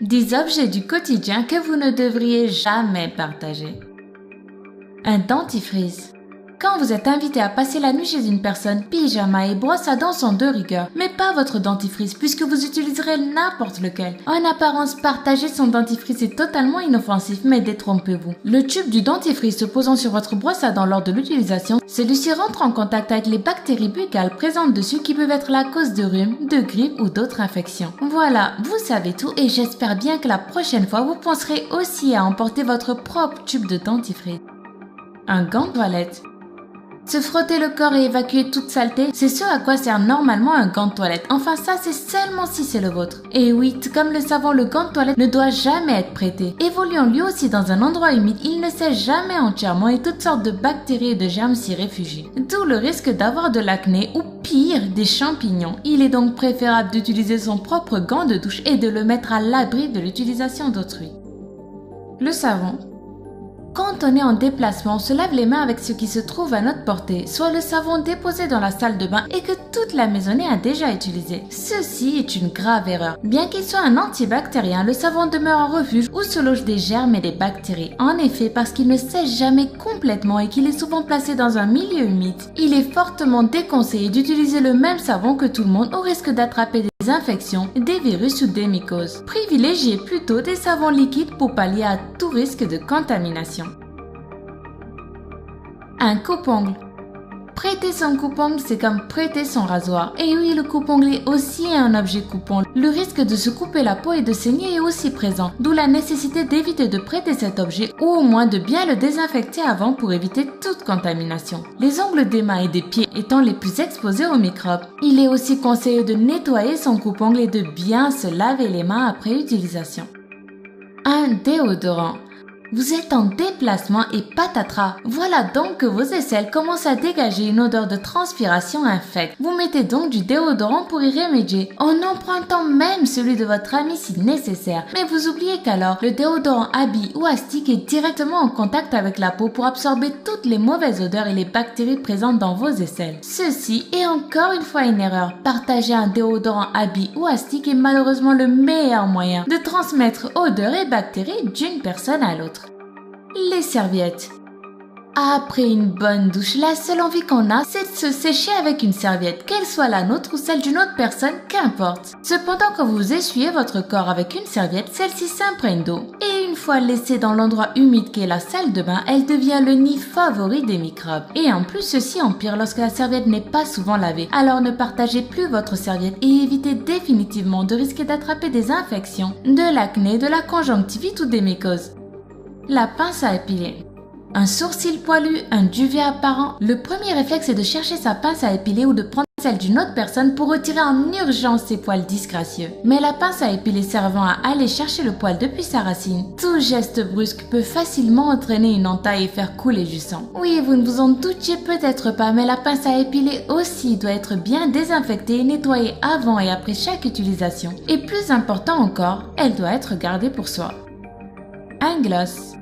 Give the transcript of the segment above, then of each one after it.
10 objets du quotidien que vous ne devriez jamais partager. Un dentifrice. Quand vous êtes invité à passer la nuit chez une personne, pyjama et brosse à dents sont de rigueur, mais pas votre dentifrice puisque vous utiliserez n'importe lequel. En apparence, partager son dentifrice est totalement inoffensif, mais détrompez-vous. Le tube du dentifrice se posant sur votre brosse à dents lors de l'utilisation, celui-ci rentre en contact avec les bactéries buccales présentes dessus qui peuvent être la cause de rhume, de grippe ou d'autres infections. Voilà, vous savez tout et j'espère bien que la prochaine fois vous penserez aussi à emporter votre propre tube de dentifrice. Un gant de toilette. Se frotter le corps et évacuer toute saleté, c'est ce à quoi sert normalement un gant de toilette. Enfin ça, c'est seulement si c'est le vôtre. Et oui, comme le savon, le gant de toilette ne doit jamais être prêté. Évoluant lui aussi dans un endroit humide, il ne sèche jamais entièrement et toutes sortes de bactéries et de germes s'y réfugient. D'où le risque d'avoir de l'acné ou pire, des champignons. Il est donc préférable d'utiliser son propre gant de douche et de le mettre à l'abri de l'utilisation d'autrui. Le savon. Quand on est en déplacement, on se lave les mains avec ce qui se trouve à notre portée, soit le savon déposé dans la salle de bain et que toute la maisonnée a déjà utilisé. Ceci est une grave erreur. Bien qu'il soit un antibactérien, le savon demeure un refuge où se logent des germes et des bactéries. En effet, parce qu'il ne sèche jamais complètement et qu'il est souvent placé dans un milieu humide, il est fortement déconseillé d'utiliser le même savon que tout le monde au risque d'attraper des infections, des virus ou des mycoses. Privilégiez plutôt des savons liquides pour pallier à tout risque de contamination. Un coupe-ongle. Prêter son coupe-ongle, c'est comme prêter son rasoir. Et oui, le coupe-ongle est aussi un objet coupant. Le risque de se couper la peau et de saigner est aussi présent, d'où la nécessité d'éviter de prêter cet objet ou au moins de bien le désinfecter avant pour éviter toute contamination. Les ongles des mains et des pieds étant les plus exposés aux microbes, il est aussi conseillé de nettoyer son coupe-ongle et de bien se laver les mains après utilisation. Un déodorant. Vous êtes en déplacement et patatras. Voilà donc que vos aisselles commencent à dégager une odeur de transpiration infecte. Vous mettez donc du déodorant pour y remédier, en empruntant même celui de votre ami si nécessaire. Mais vous oubliez qu'alors, le déodorant habille ou astique est directement en contact avec la peau pour absorber toutes les mauvaises odeurs et les bactéries présentes dans vos aisselles. Ceci est encore une fois une erreur. Partager un déodorant habille ou astique est malheureusement le meilleur moyen de transmettre odeurs et bactéries d'une personne à l'autre. Les serviettes. Après une bonne douche, la seule envie qu'on a, c'est de se sécher avec une serviette, qu'elle soit la nôtre ou celle d'une autre personne, qu'importe. Cependant, quand vous essuyez votre corps avec une serviette, celle-ci s'imprègne d'eau. Et une fois laissée dans l'endroit humide qu'est la salle de bain, elle devient le nid favori des microbes. Et en plus, ceci empire lorsque la serviette n'est pas souvent lavée. Alors ne partagez plus votre serviette et évitez définitivement de risquer d'attraper des infections, de l'acné, de la conjonctivite ou des mycoses. La pince à épiler. Un sourcil poilu, un duvet apparent, le premier réflexe est de chercher sa pince à épiler ou de prendre celle d'une autre personne pour retirer en urgence ses poils disgracieux. Mais la pince à épiler servant à aller chercher le poil depuis sa racine, tout geste brusque peut facilement entraîner une entaille et faire couler du sang. Oui, vous ne vous en doutiez peut-être pas, mais la pince à épiler aussi doit être bien désinfectée et nettoyée avant et après chaque utilisation. Et plus important encore, elle doit être gardée pour soi. Un gloss.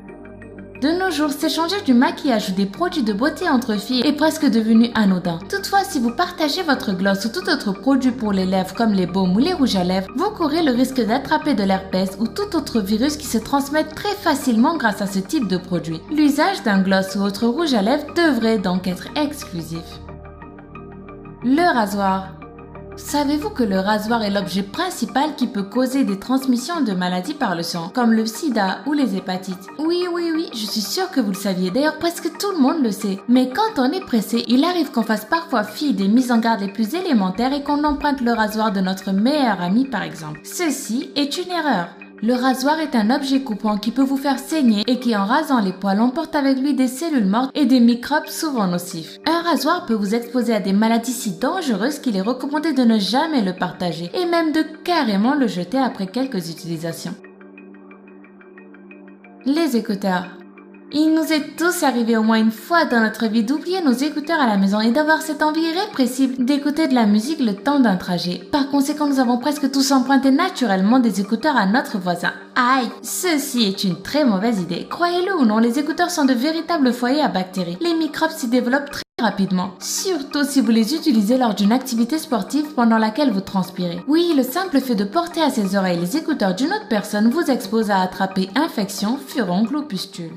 De nos jours, s'échanger du maquillage ou des produits de beauté entre filles est presque devenu anodin. Toutefois, si vous partagez votre gloss ou tout autre produit pour les lèvres comme les baumes ou les rouges à lèvres, vous courez le risque d'attraper de l'herpès ou tout autre virus qui se transmettent très facilement grâce à ce type de produit. L'usage d'un gloss ou autre rouge à lèvres devrait donc être exclusif. Le rasoir. Savez-vous que le rasoir est l'objet principal qui peut causer des transmissions de maladies par le sang, comme le sida ou les hépatites? Oui, je suis sûre que vous le saviez. D'ailleurs, presque tout le monde le sait. Mais quand on est pressé, il arrive qu'on fasse parfois fi des mises en garde les plus élémentaires et qu'on emprunte le rasoir de notre meilleur ami, par exemple. Ceci est une erreur. Le rasoir est un objet coupant qui peut vous faire saigner et qui, en rasant les poils, emporte avec lui des cellules mortes et des microbes souvent nocifs. Un rasoir peut vous exposer à des maladies si dangereuses qu'il est recommandé de ne jamais le partager et même de carrément le jeter après quelques utilisations. Les écouteurs. Il nous est tous arrivé au moins une fois dans notre vie d'oublier nos écouteurs à la maison et d'avoir cette envie irrépressible d'écouter de la musique le temps d'un trajet. Par conséquent, nous avons presque tous emprunté naturellement des écouteurs à notre voisin. Aïe, ceci est une très mauvaise idée. Croyez-le ou non, les écouteurs sont de véritables foyers à bactéries. Les microbes s'y développent très rapidement, surtout si vous les utilisez lors d'une activité sportive pendant laquelle vous transpirez. Oui, le simple fait de porter à ses oreilles les écouteurs d'une autre personne vous expose à attraper infections, furoncles ou pustules.